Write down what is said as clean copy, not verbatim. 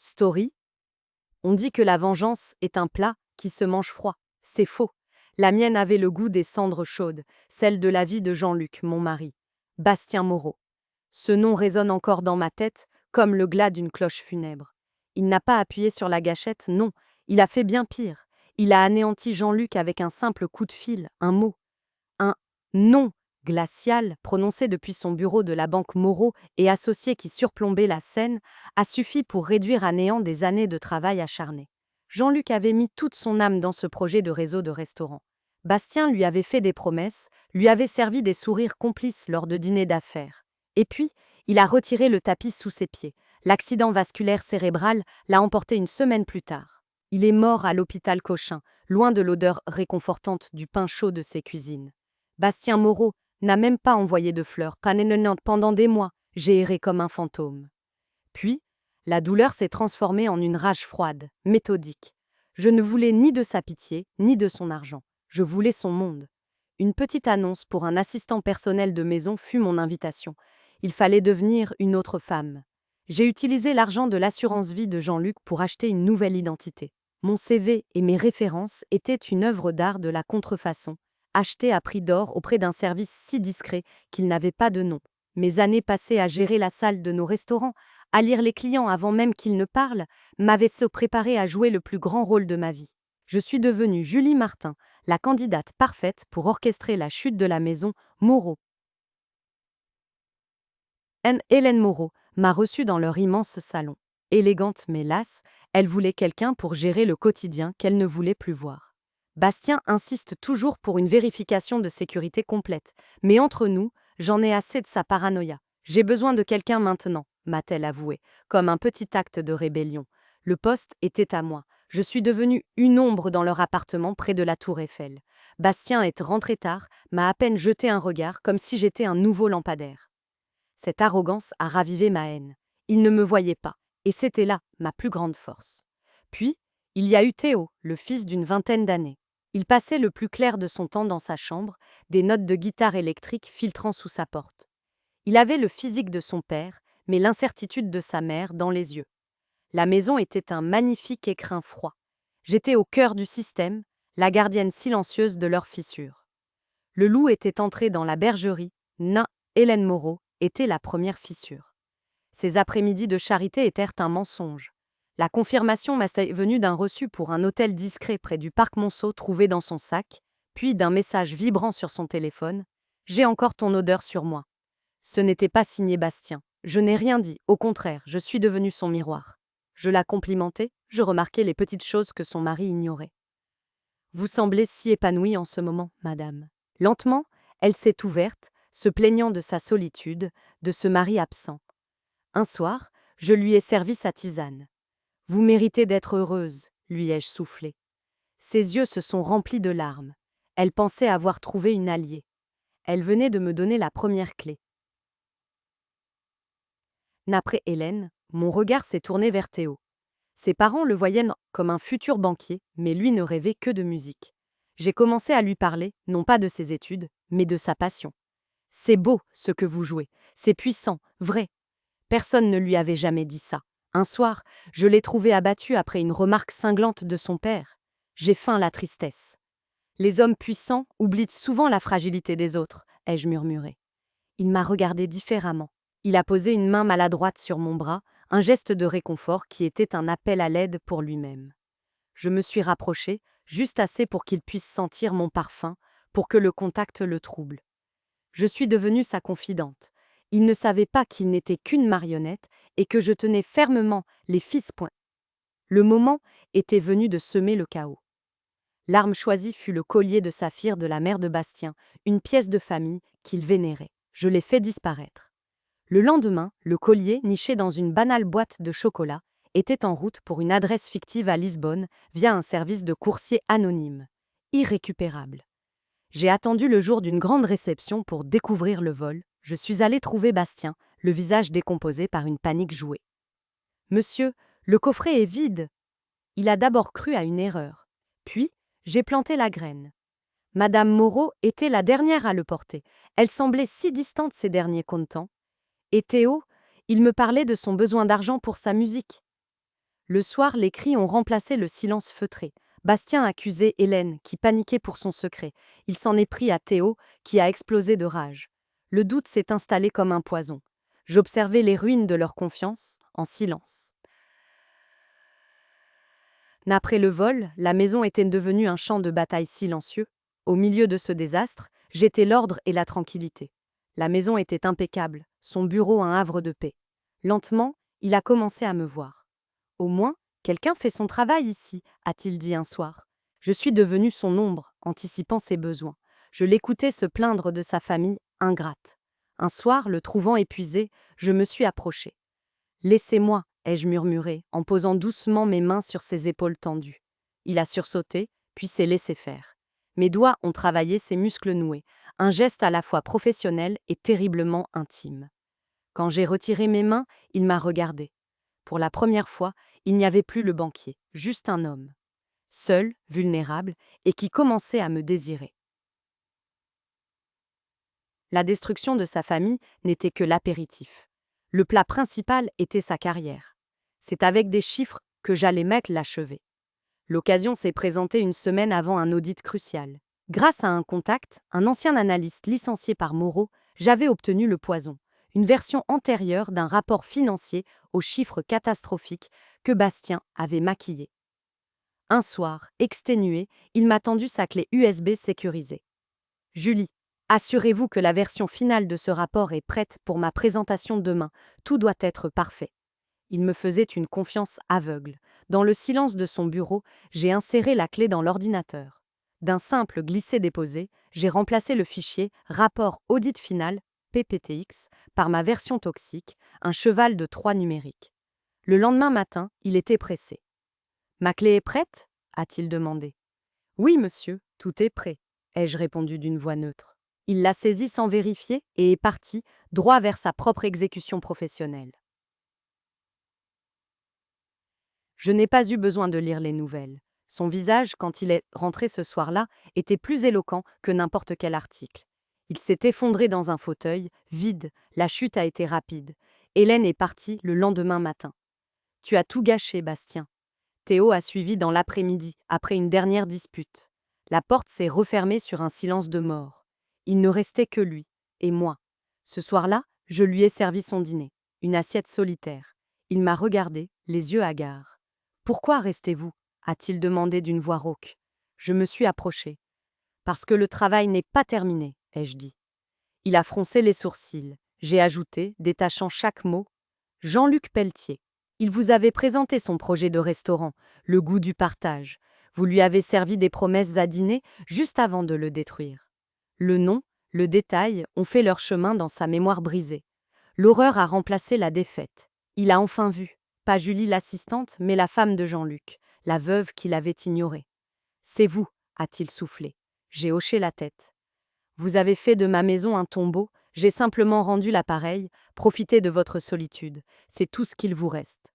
Story. On dit que la vengeance est un plat qui se mange froid. C'est faux. La mienne avait le goût des cendres chaudes, celle de la vie de Jean-Luc, mon mari. Bastien Moreau. Ce nom résonne encore dans ma tête, comme le glas d'une cloche funèbre. Il n'a pas appuyé sur la gâchette, non, il a fait bien pire. Il a anéanti Jean-Luc avec un simple coup de fil, un mot. Un non glacial, prononcé depuis son bureau de la banque Moreau et associé qui surplombait la scène, a suffi pour réduire à néant des années de travail acharné. Jean-Luc avait mis toute son âme dans ce projet de réseau de restaurants. Bastien lui avait fait des promesses, lui avait servi des sourires complices lors de dîners d'affaires. Et puis, il a retiré le tapis sous ses pieds. L'accident vasculaire cérébral l'a emporté une semaine plus tard. Il est mort à l'hôpital Cochin, loin de l'odeur réconfortante du pain chaud de ses cuisines. Bastien Moreau n'a même pas envoyé de fleurs. Pendant des mois, j'ai erré comme un fantôme. Puis, la douleur s'est transformée en une rage froide, méthodique. Je ne voulais ni de sa pitié, ni de son argent. Je voulais son monde. Une petite annonce pour un assistant personnel de maison fut mon invitation. Il fallait devenir une autre femme. J'ai utilisé l'argent de l'assurance vie de Jean-Luc pour acheter une nouvelle identité. Mon CV et mes références étaient une œuvre d'art de la contrefaçon, achetée à prix d'or auprès d'un service si discret qu'il n'avait pas de nom. Mes années passées à gérer la salle de nos restaurants, à lire les clients avant même qu'ils ne parlent, m'avaient préparé à jouer le plus grand rôle de ma vie. Je suis devenue Julie Martin, la candidate parfaite pour orchestrer la chute de la maison Moreau. Hélène Moreau m'a reçue dans leur immense salon. Élégante mais lasse, elle voulait quelqu'un pour gérer le quotidien qu'elle ne voulait plus voir. Bastien insiste toujours pour une vérification de sécurité complète, mais entre nous, j'en ai assez de sa paranoïa. J'ai besoin de quelqu'un maintenant, m'a-t-elle avoué, comme un petit acte de rébellion. Le poste était à moi. Je suis devenue une ombre dans leur appartement près de la tour Eiffel. Bastien est rentré tard, m'a à peine jeté un regard comme si j'étais un nouveau lampadaire. Cette arrogance a ravivé ma haine. Il ne me voyait pas, et c'était là ma plus grande force. Puis, il y a eu Théo, le fils d'une vingtaine d'années. Il passait le plus clair de son temps dans sa chambre, des notes de guitare électrique filtrant sous sa porte. Il avait le physique de son père, mais l'incertitude de sa mère dans les yeux. La maison était un magnifique écrin froid. J'étais au cœur du système, la gardienne silencieuse de leurs fissures. Le loup était entré dans la bergerie, Hélène Moreau était la première fissure. Ces après-midi de charité étaient un mensonge. La confirmation m'est venue d'un reçu pour un hôtel discret près du parc Monceau trouvé dans son sac, puis d'un message vibrant sur son téléphone. « J'ai encore ton odeur sur moi. » Ce n'était pas signé Bastien. Je n'ai rien dit, au contraire, je suis devenue son miroir. Je la complimentais, je remarquais les petites choses que son mari ignorait. « Vous semblez si épanouie en ce moment, madame. » Lentement, elle s'est ouverte, se plaignant de sa solitude, de ce mari absent. Un soir, je lui ai servi sa tisane. « Vous méritez d'être heureuse, lui ai-je soufflé. » Ses yeux se sont remplis de larmes. Elle pensait avoir trouvé une alliée. Elle venait de me donner la première clé. Après Hélène, mon regard s'est tourné vers Théo. Ses parents le voyaient comme un futur banquier, mais lui ne rêvait que de musique. J'ai commencé à lui parler, non pas de ses études, mais de sa passion. « C'est beau, ce que vous jouez. C'est puissant, vrai. » Personne ne lui avait jamais dit ça. Un soir, je l'ai trouvé abattu après une remarque cinglante de son père. J'ai feint la tristesse. « Les hommes puissants oublient souvent la fragilité des autres, » ai-je murmuré. Il m'a regardé différemment. Il a posé une main maladroite sur mon bras, un geste de réconfort qui était un appel à l'aide pour lui-même. Je me suis rapprochée, juste assez pour qu'il puisse sentir mon parfum, pour que le contact le trouble. Je suis devenue sa confidente. Il ne savait pas qu'il n'était qu'une marionnette et que je tenais fermement les fils. Le moment était venu de semer le chaos. L'arme choisie fut le collier de saphir de la mère de Bastien, une pièce de famille qu'il vénérait. Je l'ai fait disparaître. Le lendemain, le collier, niché dans une banale boîte de chocolat, était en route pour une adresse fictive à Lisbonne via un service de coursier anonyme. Irrécupérable. J'ai attendu le jour d'une grande réception pour découvrir le vol. Je suis allée trouver Bastien, le visage décomposé par une panique jouée. « Monsieur, le coffret est vide !» Il a d'abord cru à une erreur. Puis, j'ai planté la graine. Madame Moreau était la dernière à le porter. Elle semblait si distante ces derniers temps. Et Théo, il me parlait de son besoin d'argent pour sa musique. Le soir, les cris ont remplacé le silence feutré. Bastien accusait Hélène, qui paniquait pour son secret. Il s'en est pris à Théo, qui a explosé de rage. Le doute s'est installé comme un poison. J'observais les ruines de leur confiance, en silence. Après le vol, la maison était devenue un champ de bataille silencieux. Au milieu de ce désastre, j'étais l'ordre et la tranquillité. La maison était impeccable, son bureau un havre de paix. Lentement, il a commencé à me voir. Au moins, quelqu'un fait son travail ici, a-t-il dit un soir. Je suis devenue son ombre, anticipant ses besoins. Je l'écoutais se plaindre de sa famille ingrate. Un soir, le trouvant épuisé, je me suis approchée. Laissez-moi, ai-je murmuré, en posant doucement mes mains sur ses épaules tendues. Il a sursauté, puis s'est laissé faire. Mes doigts ont travaillé ses muscles noués, un geste à la fois professionnel et terriblement intime. Quand j'ai retiré mes mains, il m'a regardé. Pour la première fois, il n'y avait plus le banquier, juste un homme. Seul, vulnérable, et qui commençait à me désirer. La destruction de sa famille n'était que l'apéritif. Le plat principal était sa carrière. C'est avec des chiffres que j'allais mettre l'achever. L'occasion s'est présentée une semaine avant un audit crucial. Grâce à un contact, un ancien analyste licencié par Moreau, j'avais obtenu le poison, une version antérieure d'un rapport financier aux chiffres catastrophiques que Bastien avait maquillé. Un soir, exténué, il m'a tendu sa clé USB sécurisée. Julie, assurez-vous que la version finale de ce rapport est prête pour ma présentation demain. Tout doit être parfait. Il me faisait une confiance aveugle. Dans le silence de son bureau, j'ai inséré la clé dans l'ordinateur. D'un simple glisser-déposer, j'ai remplacé le fichier Rapport Audit Final, PPTX, par ma version toxique, un cheval de 3 numériques. Le lendemain matin, il était pressé. Ma clé est prête a-t-il demandé. Oui, monsieur, tout est prêt, ai-je répondu d'une voix neutre. Il l'a saisie sans vérifier et est parti, droit vers sa propre exécution professionnelle. Je n'ai pas eu besoin de lire les nouvelles. Son visage, quand il est rentré ce soir-là, était plus éloquent que n'importe quel article. Il s'est effondré dans un fauteuil, vide, la chute a été rapide. Hélène est partie le lendemain matin. Tu as tout gâché, Bastien. Théo a suivi dans l'après-midi, après une dernière dispute. La porte s'est refermée sur un silence de mort. Il ne restait que lui, et moi. Ce soir-là, je lui ai servi son dîner, une assiette solitaire. Il m'a regardé, les yeux hagards. Pourquoi restez-vous a-t-il demandé d'une voix rauque. Je me suis approchée. Parce que le travail n'est pas terminé, ai-je dit. Il a froncé les sourcils. J'ai ajouté, détachant chaque mot, Jean-Luc Pelletier. Il vous avait présenté son projet de restaurant, le goût du partage. Vous lui avez servi des promesses à dîner juste avant de le détruire. Le nom, le détail ont fait leur chemin dans sa mémoire brisée. L'horreur a remplacé la défaite. Il a enfin vu, pas Julie l'assistante, mais la femme de Jean-Luc, la veuve qu'il avait ignorée. C'est vous, a-t-il soufflé. J'ai hoché la tête. Vous avez fait de ma maison un tombeau, j'ai simplement rendu l'appareil, profitez de votre solitude, c'est tout ce qu'il vous reste.